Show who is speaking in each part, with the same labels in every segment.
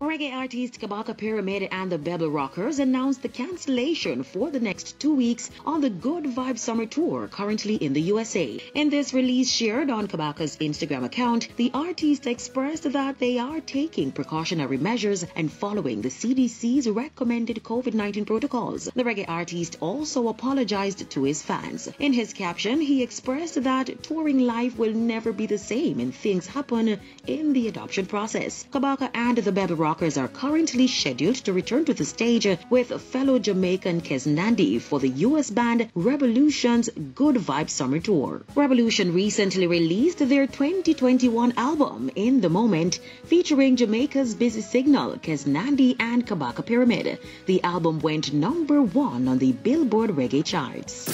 Speaker 1: Reggae artist Kabaka Pyramid and the Bebel Rockers announced the cancellation for the next 2 weeks on the Good Vibe Summer Tour currently in the USA. In this release shared on Kabaka's Instagram account, the artist expressed that they are taking precautionary measures and following the CDC's recommended COVID-19 protocols. The reggae artist also apologized to his fans. In his caption, he expressed that touring life will never be the same and things happen in the adoption process. Kabaka and the Bebel Rockers are currently scheduled to return to the stage with fellow Jamaican Keznandi for the US band Revolution's Good Vibe Summer Tour. Revolution recently released their 2021 album In the Moment, featuring Jamaica's Busy Signal, Keznandi and Kabaka Pyramid. The album went #1 on the Billboard Reggae charts.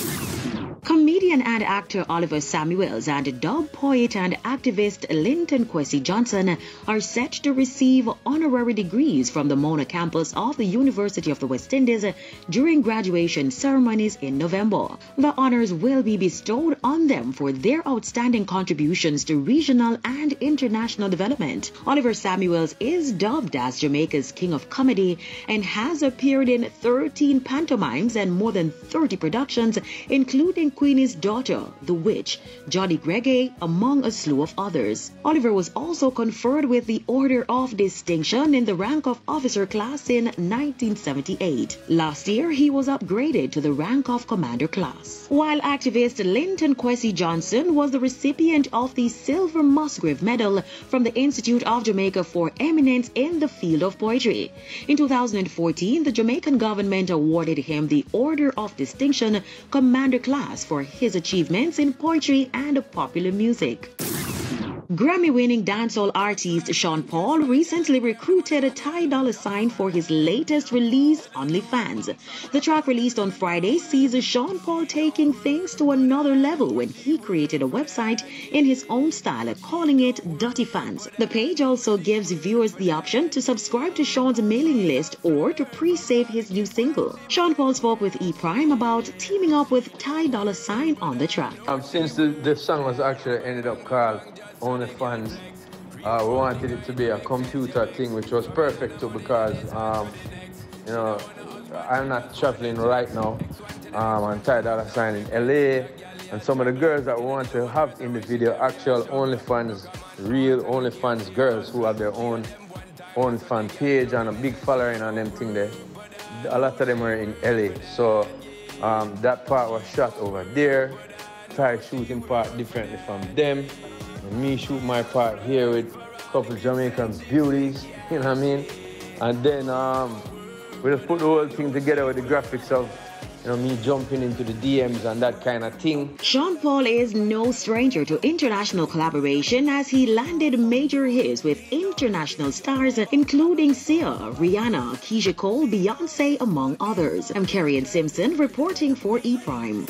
Speaker 1: Comedian and actor Oliver Samuels and dub poet and activist Linton Kwesi Johnson are set to receive honorary degrees from the Mona campus of the University of the West Indies during graduation ceremonies in November. The honors will be bestowed on them for their outstanding contributions to regional and international development. Oliver Samuels is dubbed as Jamaica's King of Comedy and has appeared in 13 pantomimes and more than 30 productions, including Queenie's Daughter, The Witch, Johnny Reggae, among a slew of others. Oliver was also conferred with the Order of Distinction in the rank of officer class in 1978. Last year, he was upgraded to the rank of commander class. While activist Linton Kwesi Johnson was the recipient of the Silver Musgrave Medal from the Institute of Jamaica for Eminence in the field of poetry. In 2014, the Jamaican government awarded him the Order of Distinction Commander Class for his achievements in poetry and popular music. Grammy-winning dancehall artist Sean Paul recently recruited a Ty Dolla $ign for his latest release, OnlyFans. The track released on Friday sees Sean Paul taking things to another level when he created a website in his own style, calling it Dirty Fans. The page also gives viewers the option to subscribe to Sean's mailing list or to pre-save his new single. Sean Paul spoke with E-Prime about teaming up with Ty Dolla $ign on the track.
Speaker 2: Since the song was actually ended up called OnlyFans, we wanted it to be a computer thing, which was perfect too, because you know, I'm not traveling right now. I'm Ty Dolla $ign in LA, and some of the girls that we want to have in the video, actual OnlyFans, real OnlyFans girls who have their own OnlyFans page and a big following on them thing there. A lot of them are in LA, so that part was shot over there. Ty shooting part differently from them. And me shoot my part here with a couple Jamaican beauties, you know what I mean? And then we just put the whole thing together with the graphics of, you know, me jumping into the DMs and that kind of thing.
Speaker 1: Sean Paul is no stranger to international collaboration, as he landed major hits with international stars including Sia, Rihanna, Keisha Cole, Beyonce, among others. I'm Carrie Simpson reporting for E-Prime.